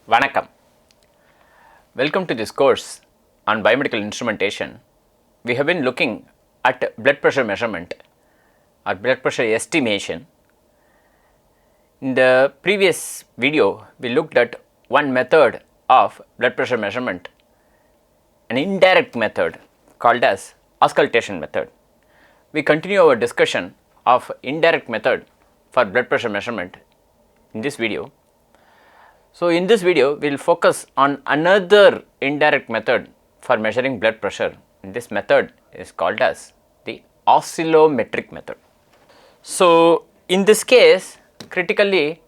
Vanakkam. Welcome to this course on biomedical instrumentation. We have been looking at blood pressure measurement or blood pressure estimation. In the previous video, we looked at one method of blood pressure measurement, an indirect method called as auscultation method. We continue our discussion of indirect method for blood pressure measurement in this video. So, in this video we will focus on another indirect method for measuring blood pressure, and this method is called as the oscillometric method. So, in this case critically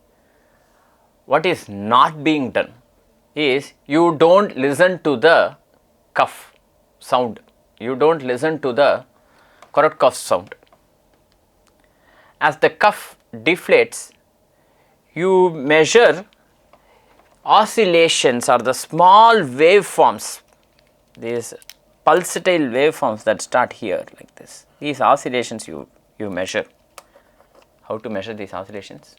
what is not being done is you do not listen to the cuff sound, you do not listen to the correct cuff sound. As the cuff deflates, you measure oscillations or the small waveforms, these pulsatile waveforms that start here like this. These oscillations you measure. How to measure these oscillations?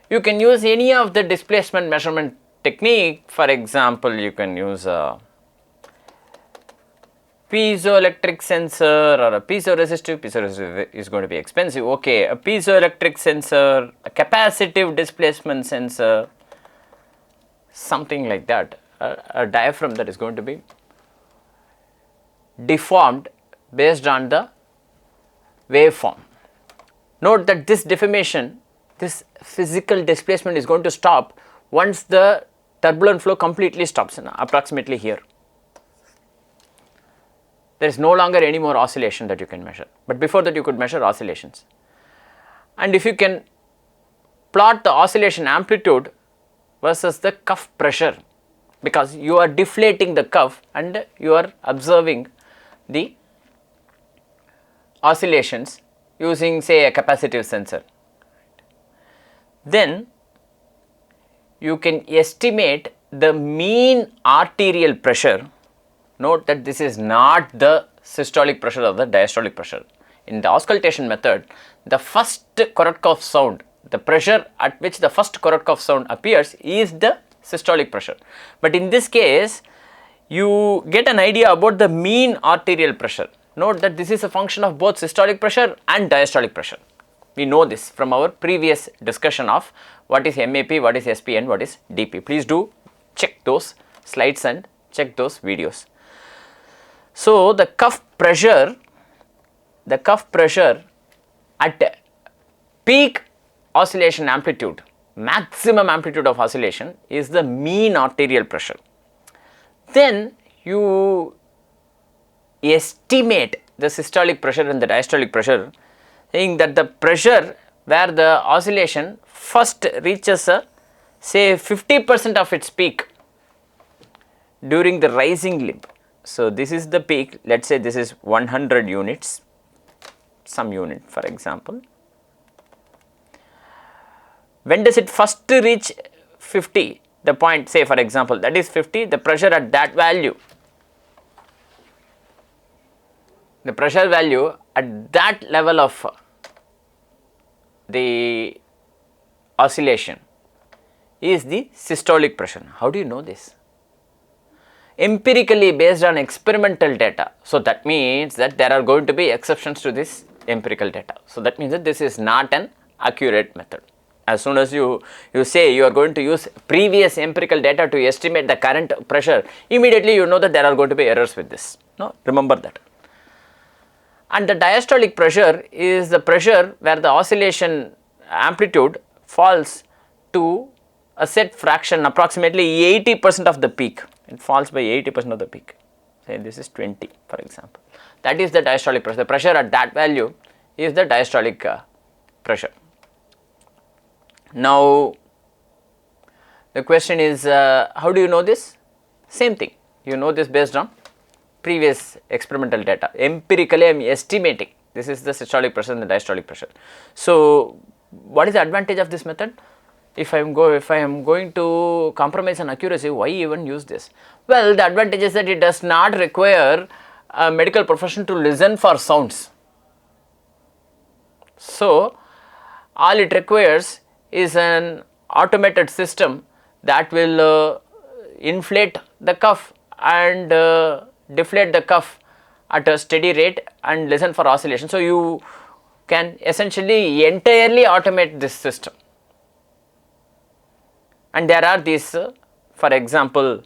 You can use any of the displacement measurement technique. For example, you can use a piezoelectric sensor or a piezoresistive. Piezoresistive is going to be expensive. Okay, a piezoelectric sensor, a capacitive displacement sensor, something like that, a diaphragm that is going to be deformed based on the waveform. Note that this deformation, this physical displacement is going to stop once the turbulent flow completely stops, approximately here. There is no longer any more oscillation that you can measure, but before that you could measure oscillations. And if you can plot the oscillation amplitude versus the cuff pressure, because you are deflating the cuff and you are observing the oscillations using say a capacitive sensor, then you can estimate the mean arterial pressure. Note that this is not the systolic pressure or the diastolic pressure. In the auscultation method, the first correct cuff sound, the pressure at which the first correct cuff sound appears is the systolic pressure. But in this case, you get an idea about the mean arterial pressure. Note that this is a function of both systolic pressure and diastolic pressure. We know this from our previous discussion of what is MAP, what is SP and what is DP. Please do check those slides and check those videos. So, the cuff pressure at peak oscillation amplitude, maximum amplitude of oscillation is the mean arterial pressure. Then you estimate the systolic pressure and the diastolic pressure, saying that the pressure where the oscillation first reaches a say 50% of its peak during the rising limb. So, this is the peak, let us say this is 100 units, some unit for example. When does it first reach 50, the point say for example that is 50, the pressure at that value, the pressure value at that level of the oscillation is the systolic pressure. How do you know this? Empirically based on experimental data. So, that means that there are going to be exceptions to this empirical data. So, that means that this is not an accurate method. As soon as you say you are going to use previous empirical data to estimate the current pressure, immediately you know that there are going to be errors with this. No, remember that. And the diastolic pressure is the pressure where the oscillation amplitude falls to a set fraction, approximately 80% of the peak. It falls by 80% of the peak. Say this is 20 for example. That is the diastolic pressure. The pressure at that value is the diastolic pressure. Now, the question is how do you know this? Same thing, you know this based on previous experimental data. Empirically I am estimating this is the systolic pressure and the diastolic pressure. So, what is the advantage of this method? If I am going to compromise on accuracy, why even use this? Well, the advantage is that it does not require a medical profession to listen for sounds. So, all it requires is an automated system that will inflate the cuff and deflate the cuff at a steady rate and listen for oscillation. So, you can essentially entirely automate this system, and there are these for example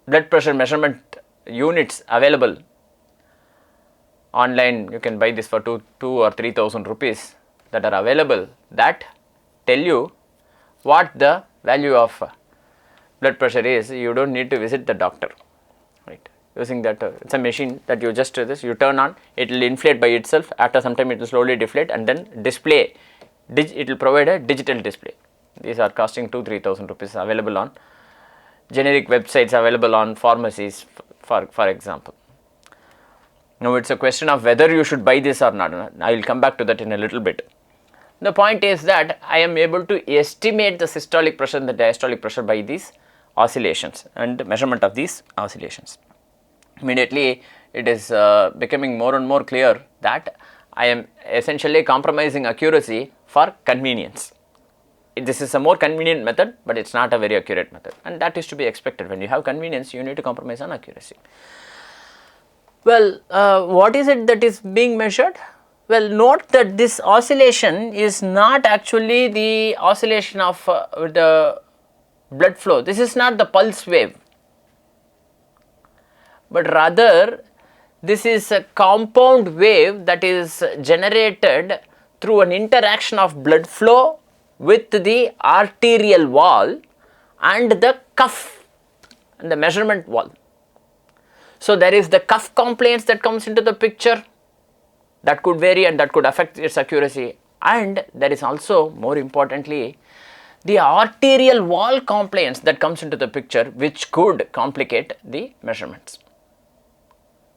blood pressure measurement units available online. You can buy this for 2 or 3,000 rupees that are available, that tell you what the value of blood pressure is. You do not need to visit the doctor, right. Using that it is a machine that you just you turn on, it will inflate by itself, after some time it will slowly deflate and then display, it will provide a digital display. These are costing 2-3,000 rupees, available on generic websites, available on pharmacies for example. Now, it is a question of whether you should buy this or not. I will come back to that in a little bit. The point is that I am able to estimate the systolic pressure and the diastolic pressure by these oscillations and measurement of these oscillations. Immediately it is becoming more and more clear that I am essentially compromising accuracy for convenience. This is a more convenient method, but it is not a very accurate method, and that is to be expected. When you have convenience, you need to compromise on accuracy. Well, what is it that is being measured? Well, note that this oscillation is not actually the oscillation of the blood flow. This is not the pulse wave, but rather this is a compound wave that is generated through an interaction of blood flow with the arterial wall and the cuff and the measurement wall. So, there is the cuff compliance that comes into the picture, that could vary and that could affect its accuracy, and there is also, more importantly, the arterial wall compliance that comes into the picture, which could complicate the measurements,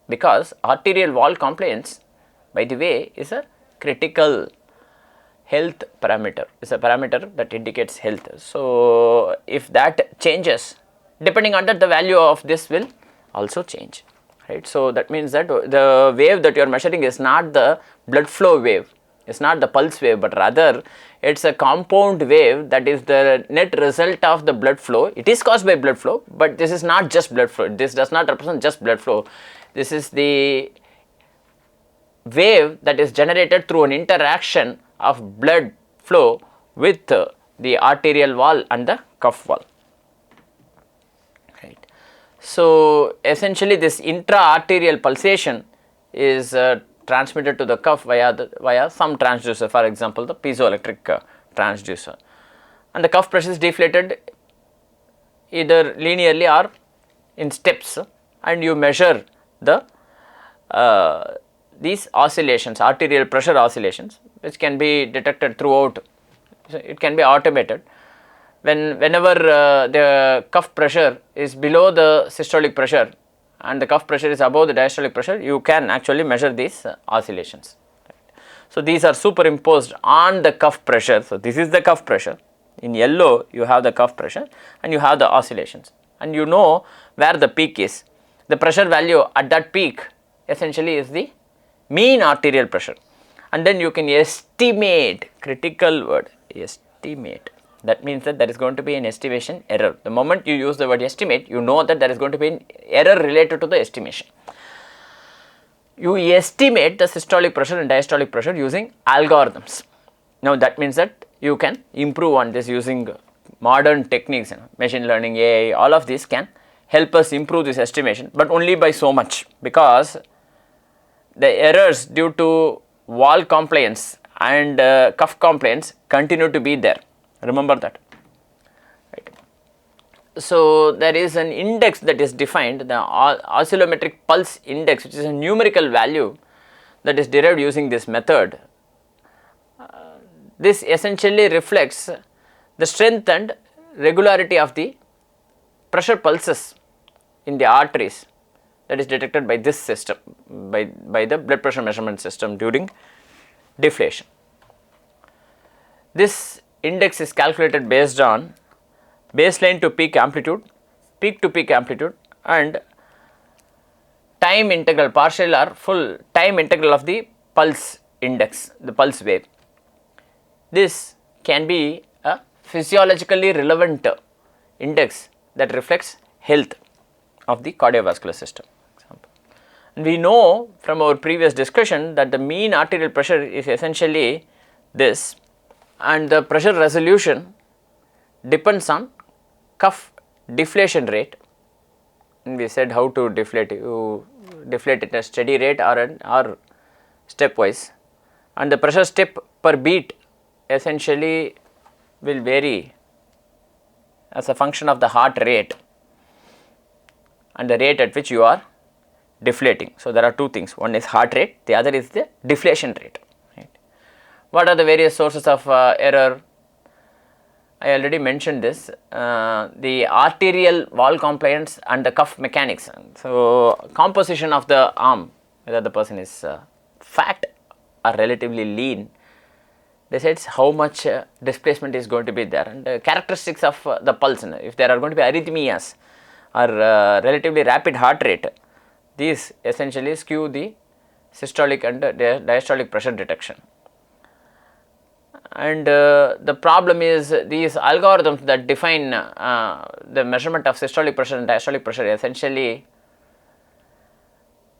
because arterial wall compliance, by the way, is a critical health parameter, is a parameter that indicates health. So, if that changes, depending on that, the value of this will also change, right. So, that means that the wave that you are measuring is not the blood flow wave, it is not the pulse wave, but rather it is a compound wave that is the net result of the blood flow. It is caused by blood flow, but this is not just blood flow, this does not represent just blood flow. This is the wave that is generated through an interaction of blood flow with the arterial wall and the cuff wall. So, essentially this intra-arterial pulsation is transmitted to the cuff via some transducer, for example, the piezoelectric transducer, and the cuff pressure is deflated either linearly or in steps, and you measure the these oscillations, arterial pressure oscillations, which can be detected throughout. So, it can be automated. Whenever the cuff pressure is below the systolic pressure and the cuff pressure is above the diastolic pressure, you can actually measure these oscillations. So, these are superimposed on the cuff pressure. So, this is the cuff pressure. In yellow, you have the cuff pressure and you have the oscillations, and you know where the peak is. The pressure value at that peak essentially is the mean arterial pressure, and then you can estimate, critical word, estimate. That means that there is going to be an estimation error. The moment you use the word estimate, you know that there is going to be an error related to the estimation. You estimate the systolic pressure and diastolic pressure using algorithms. Now, that means that you can improve on this using modern techniques, machine learning, AI, all of this can help us improve this estimation, but only by so much, because the errors due to wall compliance and cuff compliance continue to be there. Remember that, right. So, there is an index that is defined, the oscillometric pulse index, which is a numerical value that is derived using this method. This essentially reflects the strength and regularity of the pressure pulses in the arteries that is detected by this system, by the blood pressure measurement system during deflation. This index is calculated based on baseline to peak amplitude, peak to peak amplitude, and time integral, partial or full time integral of the pulse index, the pulse wave. This can be a physiologically relevant index that reflects health of the cardiovascular system. And we know from our previous discussion that the mean arterial pressure is essentially this, and the pressure resolution depends on cuff deflation rate. And we said how to deflate, you deflate it at a steady rate or stepwise, and the pressure step per beat essentially will vary as a function of the heart rate and the rate at which you are deflating. So, there are two things, one is heart rate, the other is the deflation rate. Right. What are the various sources of error? I already mentioned this, the arterial wall compliance and the cuff mechanics. So, composition of the arm, whether the person is fat or relatively lean, decides how much displacement is going to be there, and characteristics of the pulse. If there are going to be arrhythmias or relatively rapid heart rate, these essentially skew the systolic and diastolic pressure detection. And the problem is these algorithms that define the measurement of systolic pressure and diastolic pressure essentially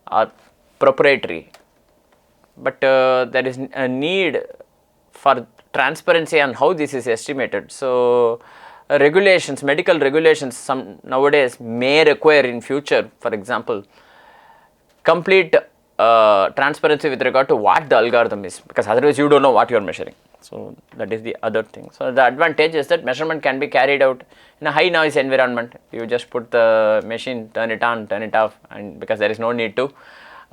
are proprietary, but there is a need for transparency on how this is estimated. So, regulations, medical regulations some nowadays may require in future, for example, complete transparency with regard to what the algorithm is, because otherwise you do not know what you are measuring. So, that is the other thing. So, the advantage is that measurement can be carried out in a high noise environment. You just put the machine, turn it on, turn it off, and because there is no need to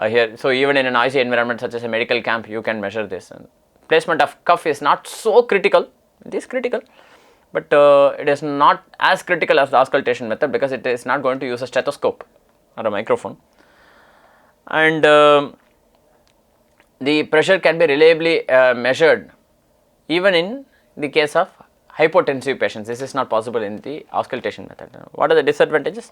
here. So, even in a noisy environment such as a medical camp, you can measure this. And placement of cuff is not so critical, it is critical, but it is not as critical as the auscultation method, because it is not going to use a stethoscope or a microphone. And the pressure can be reliably measured even in the case of hypotensive patients. This is not possible in the auscultation method. What are the disadvantages?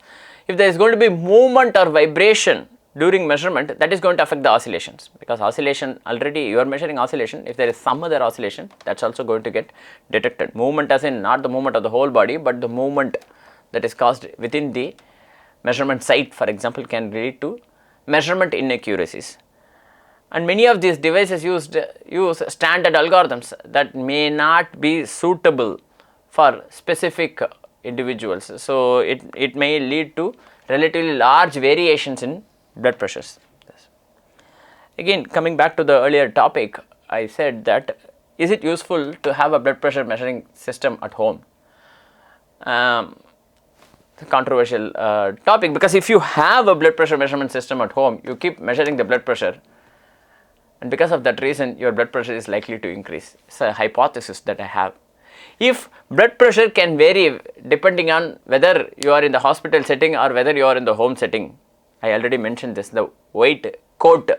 If there is going to be movement or vibration during measurement, that is going to affect the oscillations, because oscillation, already you are measuring oscillation. If there is some other oscillation, that is also going to get detected. Movement as in not the movement of the whole body, but the movement that is caused within the measurement site, for example, can lead to measurement inaccuracies. And many of these devices use standard algorithms that may not be suitable for specific individuals. So, it may lead to relatively large variations in blood pressures. Again, coming back to the earlier topic, I said that is it useful to have a blood pressure measuring system at home? Controversial topic, because if you have a blood pressure measurement system at home, you keep measuring the blood pressure, and because of that reason your blood pressure is likely to increase. It is a hypothesis that I have. If blood pressure can vary depending on whether you are in the hospital setting or whether you are in the home setting, I already mentioned this, the white coat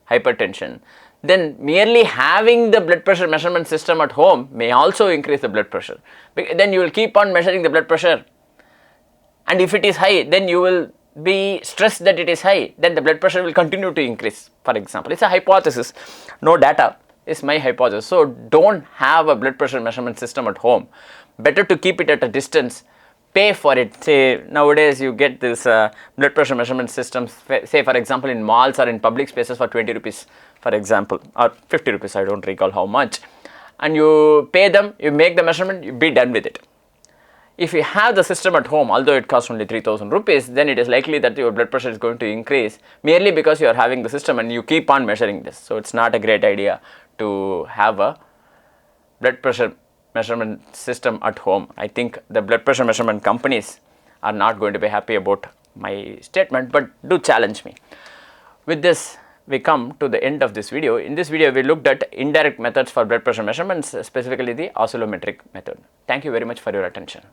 hypertension, then merely having the blood pressure measurement system at home may also increase the blood pressure. Then you will keep on measuring the blood pressure, and if it is high, then you will be stressed that it is high, then the blood pressure will continue to increase, for example. It is a hypothesis, no data, is my hypothesis. So, do not have a blood pressure measurement system at home, better to keep it at a distance, pay for it. Say nowadays you get this blood pressure measurement systems, say for example in malls or in public spaces for 20 rupees for example, or 50 rupees, I do not recall how much, and you pay them, you make the measurement, you be done with it. If you have the system at home, although it costs only 3000 rupees, then it is likely that your blood pressure is going to increase merely because you are having the system and you keep on measuring this. So, it is not a great idea to have a blood pressure measurement system at home. I think the blood pressure measurement companies are not going to be happy about my statement, but do challenge me. With this, we come to the end of this video. In this video, we looked at indirect methods for blood pressure measurements, specifically the oscillometric method. Thank you very much for your attention.